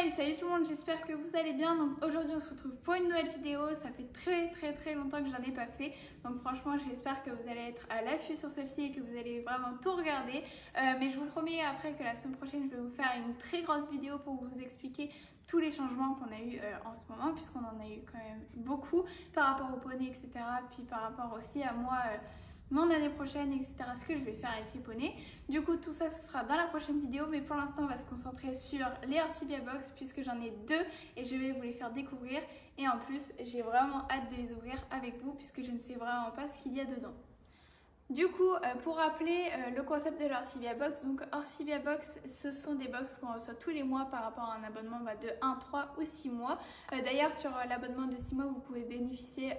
Hey, salut tout le monde, j'espère que vous allez bien. Donc aujourd'hui on se retrouve pour une nouvelle vidéo. Ça fait très longtemps que j'en ai pas fait. Donc franchement j'espère que vous allez être à l'affût sur celle-ci et que vous allez vraiment tout regarder. Mais je vous promets après que la semaine prochaine je vais vous faire une très grosse vidéo pour vous expliquer tous les changements qu'on a eu en ce moment, puisqu'on en a eu quand même beaucoup par rapport au poney, etc. Puis par rapport aussi à moi, mon année prochaine, etc. Ce que je vais faire avec les poneys. Du coup, tout ça, ce sera dans la prochaine vidéo. Mais pour l'instant, on va se concentrer sur les Orsibia Box, puisque j'en ai deux et je vais vous les faire découvrir. Et en plus, j'ai vraiment hâte de les ouvrir avec vous, puisque je ne sais vraiment pas ce qu'il y a dedans. Du coup, pour rappeler le concept de l'Orsibia Box, donc Orsibia Box, ce sont des box qu'on reçoit tous les mois par rapport à un abonnement de 1, 3 ou 6 mois. D'ailleurs, sur l'abonnement de 6 mois, vous pouvez bénéficier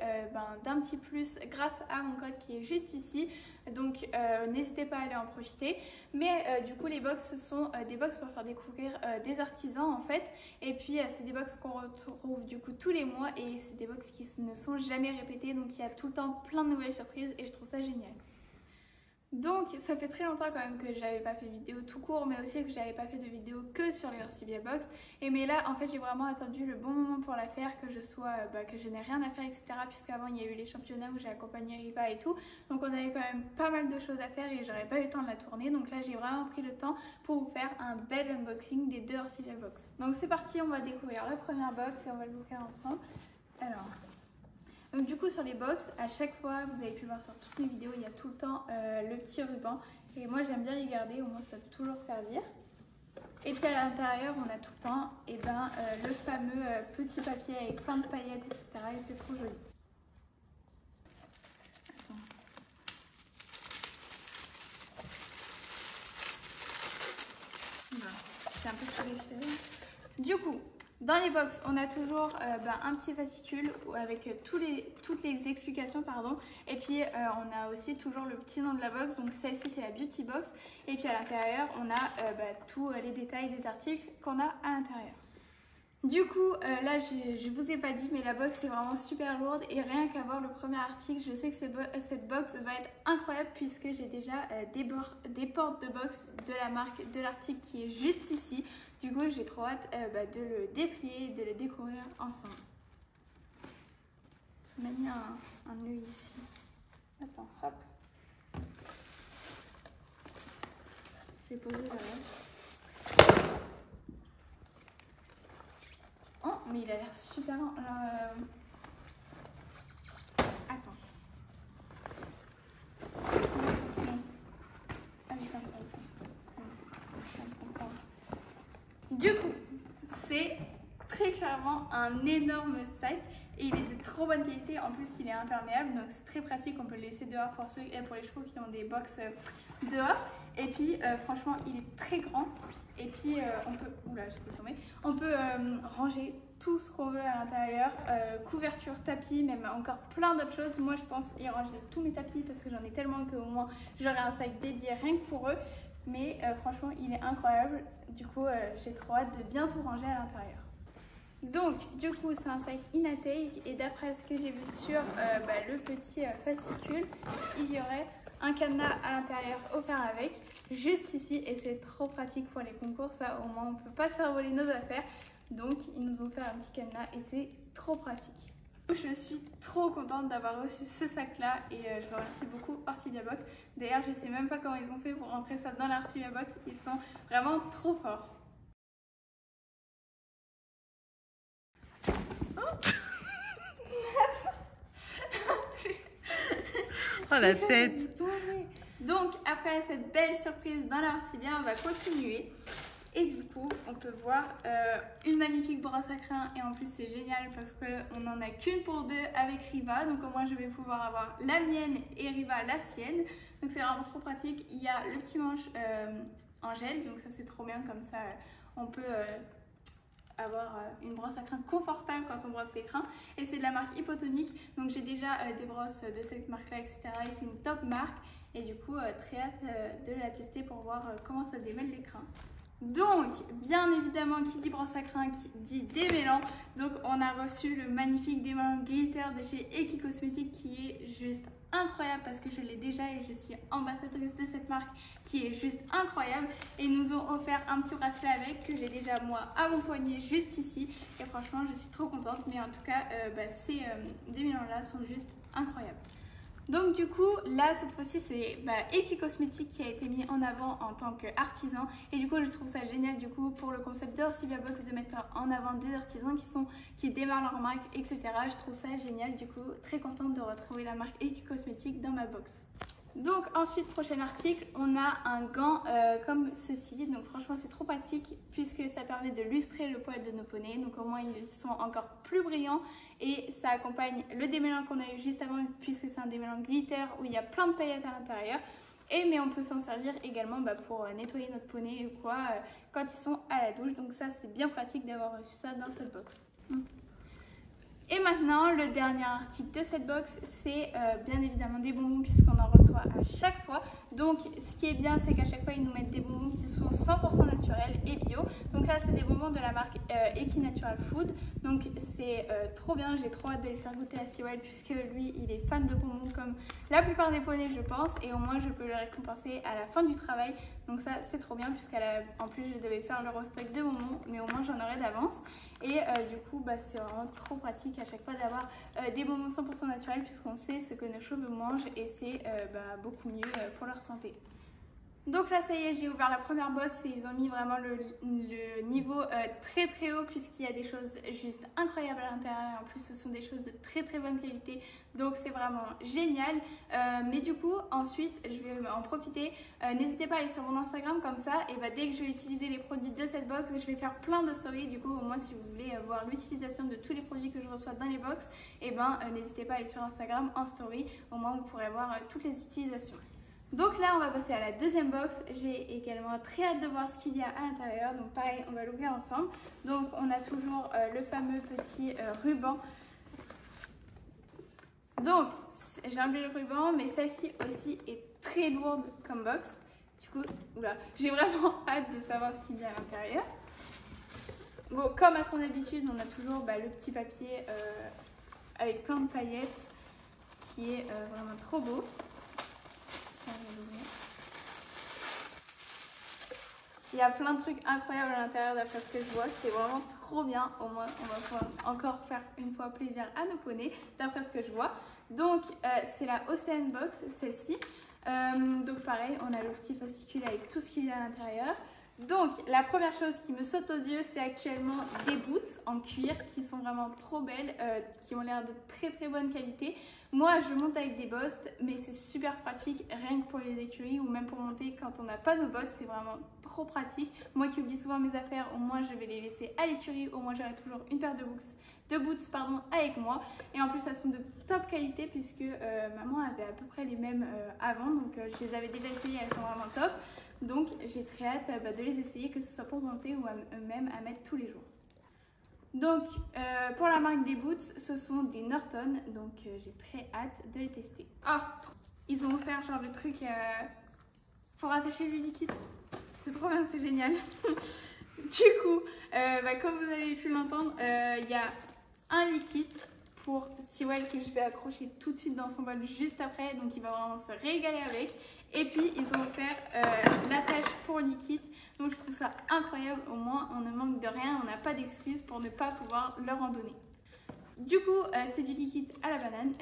d'un petit plus grâce à mon code qui est juste ici. Donc, n'hésitez pas à aller en profiter. Mais du coup, les box, ce sont des box pour faire découvrir des artisans en fait. Et puis, c'est des box qu'on retrouve du coup tous les mois et c'est des box qui ne sont jamais répétées. Donc, il y a tout le temps plein de nouvelles surprises et je trouve ça génial. Donc ça fait très longtemps quand même que j'avais pas fait de vidéo tout court, mais aussi que j'avais pas fait de vidéo que sur les Orsibia Box. Mais là en fait j'ai vraiment attendu le bon moment pour la faire, que je n'ai rien à faire, etc. Puisqu'avant il y a eu les championnats où j'ai accompagné Riva et tout, donc on avait quand même pas mal de choses à faire et j'aurais pas eu le temps de la tourner. Donc là j'ai vraiment pris le temps pour vous faire un bel unboxing des deux Orsibia Box. Donc c'est parti, on va découvrir la première box et on va l'ouvrir ensemble. Alors, donc du coup sur les box, à chaque fois, vous avez pu voir sur toutes mes vidéos, il y a tout le temps le petit ruban. Et moi j'aime bien les garder, au moins ça peut toujours servir. Et puis à l'intérieur, on a tout le temps le fameux petit papier avec plein de paillettes, etc. Et c'est trop joli. Voilà, c'est un peu tout déchiré. Du coup, dans les box, on a toujours un petit fascicule avec toutes les explications, pardon. Et puis on a aussi toujours le petit nom de la box. Donc celle-ci c'est la Beauty Box. Et puis à l'intérieur, on a tous les détails des articles qu'on a à l'intérieur. Du coup, là je vous ai pas dit, mais la box est vraiment super lourde et rien qu'à voir le premier article, je sais que cette box va être incroyable puisque j'ai déjà des portes de box de la marque de l'article qui est juste ici. Du coup, j'ai trop hâte de le déplier, de le découvrir ensemble. On a mis un nœud ici. Attends, hop. Je vais poser le reste. Oh, mais il a l'air super... Attends. Ah oui, comme ça. Du coup, c'est très clairement un énorme sac et il est de trop bonne qualité. En plus, il est imperméable, donc c'est très pratique. On peut le laisser dehors pour les chevaux qui ont des box dehors. Et puis, franchement, il est très grand. Et puis, on peut... Oula, j'ai pu tomber. On peut ranger tout ce qu'on veut à l'intérieur. Couverture, tapis, même encore plein d'autres choses. Moi, je pense y ranger tous mes tapis parce que j'en ai tellement qu'au moins, j'aurai un sac dédié rien que pour eux. Mais franchement, il est incroyable. Du coup, j'ai trop hâte de bien tout ranger à l'intérieur. Donc, du coup, c'est un sac Inatake. Et d'après ce que j'ai vu sur le petit fascicule, il y aurait un cadenas à l'intérieur offert avec, juste ici. Et c'est trop pratique pour les concours. Ça, au moins, on ne peut pas se faire voler nos affaires. Donc, ils nous ont fait un petit cadenas et c'est trop pratique. Je suis trop contente d'avoir reçu ce sac là et je remercie beaucoup Orsibia Box. D'ailleurs je sais même pas comment ils ont fait pour rentrer ça dans l'Orsibia Box, ils sont vraiment trop forts. Oh la tête. Donc après cette belle surprise dans l'Orsibia, on va continuer. Et du coup, on peut voir une magnifique brosse à crin et en plus c'est génial parce qu'on n'en a qu'une pour deux avec Riva. Donc au moins je vais pouvoir avoir la mienne et Riva la sienne. Donc c'est vraiment trop pratique. Il y a le petit manche en gel, donc ça c'est trop bien, comme ça on peut avoir une brosse à crin confortable quand on brosse les crins. Et c'est de la marque Hypotonique, donc j'ai déjà des brosses de cette marque là, etc. Et c'est une top marque et du coup très hâte de la tester pour voir comment ça démêle les crins. Donc, bien évidemment, qui dit brosse à crin, qui dit démêlant. Donc, on a reçu le magnifique démêlant glitter de chez Eki Cosmetics qui est juste incroyable parce que je l'ai déjà et je suis ambassadrice de cette marque qui est juste incroyable. Et ils nous ont offert un petit bracelet avec que j'ai déjà moi à mon poignet juste ici. Et franchement, je suis trop contente. Mais en tout cas, ces démêlants-là sont juste incroyables. Donc du coup, là, cette fois-ci, c'est Eclecosmetics qui a été mis en avant en tant qu'artisan. Et du coup, je trouve ça génial du coup pour le concept de Orchivia Box de mettre en avant des artisans qui démarrent leur marque, etc. Je trouve ça génial du coup. Très contente de retrouver la marque Eclecosmetics dans ma box. Donc ensuite, prochain article, on a un gant comme ceci. Donc franchement, c'est trop pratique puisque ça permet de lustrer le poil de nos poneys. Donc au moins, ils sont encore plus brillants. Et ça accompagne le démêlant qu'on a eu juste avant puisque c'est un démêlant glitter où il y a plein de paillettes à l'intérieur. Mais on peut s'en servir également pour nettoyer notre poney ou quoi quand ils sont à la douche. Donc ça, c'est bien pratique d'avoir reçu ça dans cette box. Et maintenant, le dernier article de cette box, c'est bien évidemment des bonbons puisqu'on en reçoit à chaque fois. Donc, ce qui est bien, c'est qu'à chaque fois, ils nous mettent des bonbons qui sont 100% naturels et bio. Donc là, c'est des bonbons de la marque Equinatural Food. Donc, c'est trop bien. J'ai trop hâte de les faire goûter à Sewell puisque lui, il est fan de bonbons comme la plupart des poneys, je pense. Et au moins, je peux le récompenser à la fin du travail. Donc ça, c'est trop bien puisqu'en plus, je devais faire le restock de bonbons. Mais au moins, j'en aurai d'avance. Et du coup, c'est vraiment trop pratique à chaque fois d'avoir des bonbons 100% naturels puisqu'on sait ce que nos cheveux mangent et c'est beaucoup mieux pour leur santé. Donc là, ça y est, j'ai ouvert la première box et ils ont mis vraiment le niveau très très haut puisqu'il y a des choses juste incroyables à l'intérieur. En plus, ce sont des choses de très très bonne qualité. Donc c'est vraiment génial. Mais du coup, ensuite, je vais en profiter. N'hésitez pas à aller sur mon Instagram comme ça. Et dès que je vais utiliser les produits de cette box, je vais faire plein de stories. Du coup, au moins, si vous voulez voir l'utilisation de tous les produits que je reçois dans les box, n'hésitez pas à aller sur Instagram en story. Au moins, vous pourrez voir toutes les utilisations. Donc là, on va passer à la deuxième box. J'ai également très hâte de voir ce qu'il y a à l'intérieur. Donc pareil, on va l'ouvrir ensemble. Donc on a toujours le fameux petit ruban. Donc j'ai enlevé le ruban, mais celle-ci aussi est très lourde comme box. Du coup, j'ai vraiment hâte de savoir ce qu'il y a à l'intérieur. Bon, comme à son habitude, on a toujours le petit papier avec plein de paillettes qui est vraiment trop beau. Il y a plein de trucs incroyables à l'intérieur d'après ce que je vois, c'est vraiment trop bien. Au moins on va pouvoir encore faire une fois plaisir à nos poneys d'après ce que je vois. Donc c'est la Ocean Box, celle-ci. Donc pareil, on a le petit fascicule avec tout ce qu'il y a à l'intérieur. Donc la première chose qui me saute aux yeux, c'est actuellement des boots en cuir qui sont vraiment trop belles, qui ont l'air de très très bonne qualité. Moi je monte avec des Bost, mais c'est super pratique rien que pour les écuries ou même pour monter quand on n'a pas nos bottes, c'est vraiment trop pratique. Moi qui oublie souvent mes affaires, au moins je vais les laisser à l'écurie, au moins j'aurai toujours une paire de boots avec moi. Et en plus elles sont de top qualité puisque maman avait à peu près les mêmes avant, donc je les avais déjà essayées, elles sont vraiment top. Donc j'ai très hâte de les essayer, que ce soit pour monter ou même à mettre tous les jours. Donc pour la marque des boots, ce sont des Norton, donc j'ai très hâte de les tester. Oh, ils ont offert genre le truc pour attacher le liquide. C'est trop bien, c'est génial. Du coup, comme vous avez pu l'entendre, il y a un liquide pour Sewell que je vais accrocher tout de suite dans son bol juste après, donc il va vraiment se régaler avec. Et puis ils ont offert l'attache pour liquide, donc je trouve ça incroyable, au moins on ne manque de rien, on n'a pas d'excuses pour ne pas pouvoir leur en donner. Du coup c'est du liquide à la banane,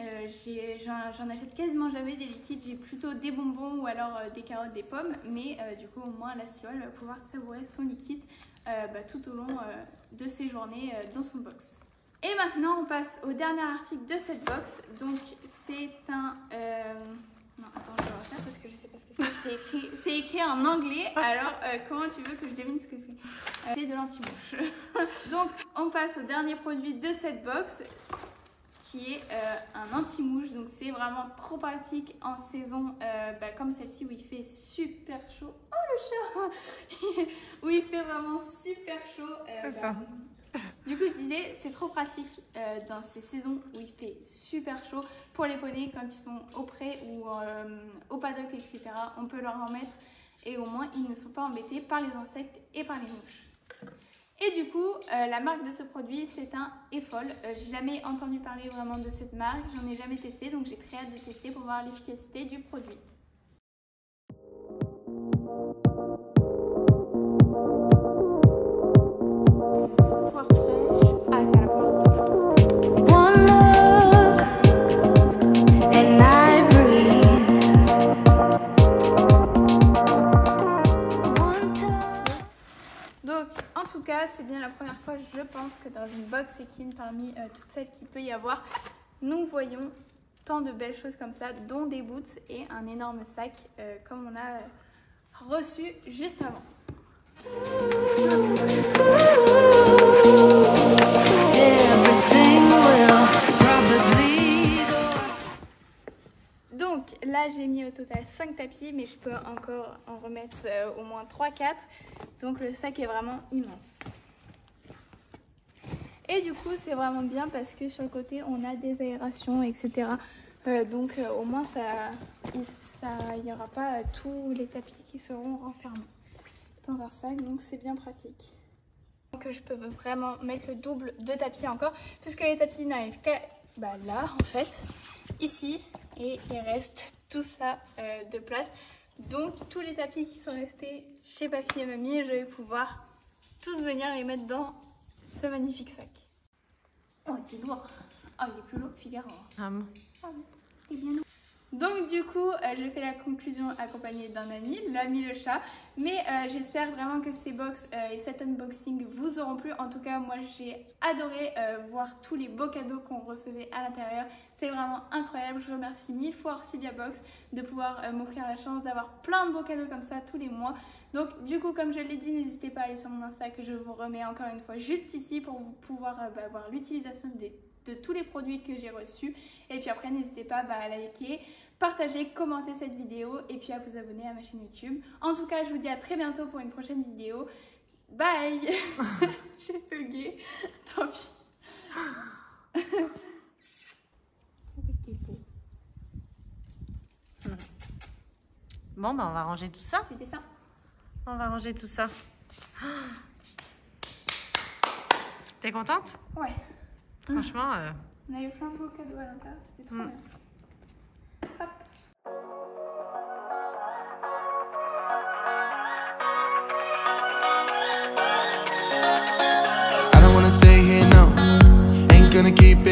j'en achète quasiment jamais des liquides, j'ai plutôt des bonbons ou alors des carottes, des pommes, mais du coup au moins la Sewell va pouvoir savourer son liquide tout au long de ses journées dans son box. Et maintenant on passe au dernier article de cette box, donc c'est un... Non, attends, je vais refaire parce que je sais pas ce que c'est. C'est écrit en anglais, alors comment tu veux que je devine ce que c'est? C'est de l'anti-mouche. Donc, on passe au dernier produit de cette box, qui est un anti-mouche. Donc, c'est vraiment trop pratique en saison comme celle-ci où il fait super chaud. Oh, le chat! Où il fait vraiment super chaud. Du coup, je disais, c'est trop pratique dans ces saisons où il fait super chaud pour les poneys quand ils sont au pré ou au paddock, etc. On peut leur en mettre et au moins ils ne sont pas embêtés par les insectes et par les mouches. Et du coup, la marque de ce produit, c'est un Effol. J'ai jamais entendu parler vraiment de cette marque, j'en ai jamais testé, donc j'ai très hâte de tester pour voir l'efficacité du produit. Poire fraîche. Ah, c'est à la poire. Donc, en tout cas, c'est bien la première fois, je pense, que dans une box Ekin, parmi toutes celles qu'il peut y avoir, nous voyons tant de belles choses comme ça, dont des boots et un énorme sac, comme on a reçu juste avant. Donc là j'ai mis au total 5 tapis, mais je peux encore en remettre au moins 3-4. Donc le sac est vraiment immense. Et du coup c'est vraiment bien parce que sur le côté on a des aérations, etc. Donc au moins il n'y aura pas tous les tapis qui seront renfermés dans un sac, donc c'est bien pratique. Donc je peux vraiment mettre le double de tapis encore, puisque les tapis n'arrivent qu'à là en fait, ici, et il reste tout ça de place. Donc tous les tapis qui sont restés chez papy et mamie, je vais pouvoir tous venir les mettre dans ce magnifique sac. Oh, il est lourd. Oh, il est plus lourd que Figaro. Ah bon. Ah oui, il est bien lourd. Donc du coup, je fais la conclusion accompagnée d'un ami, l'ami le chat. Mais j'espère vraiment que ces box et cet unboxing vous auront plu. En tout cas, moi j'ai adoré voir tous les beaux cadeaux qu'on recevait à l'intérieur. C'est vraiment incroyable. Je remercie 1000 fois Orcibia Box de pouvoir m'offrir la chance d'avoir plein de beaux cadeaux comme ça tous les mois. Donc du coup, comme je l'ai dit, n'hésitez pas à aller sur mon Insta que je vous remets encore une fois juste ici pour pouvoir voir l'utilisation de tous les produits que j'ai reçus. Et puis après, n'hésitez pas à liker, partager, commenter cette vidéo et puis à vous abonner à ma chaîne YouTube. En tout cas, je vous dis à très bientôt pour une prochaine vidéo. Bye. J'ai bugué. Tant pis. Bon, bah on va ranger tout ça. C'était ça. On va ranger tout ça. T'es contente? Ouais. Franchement... On a eu plein de beaux cadeaux à l'intérieur, c'était trop bien. Hop. I don't wanna stay here, no. Ain't gonna keep it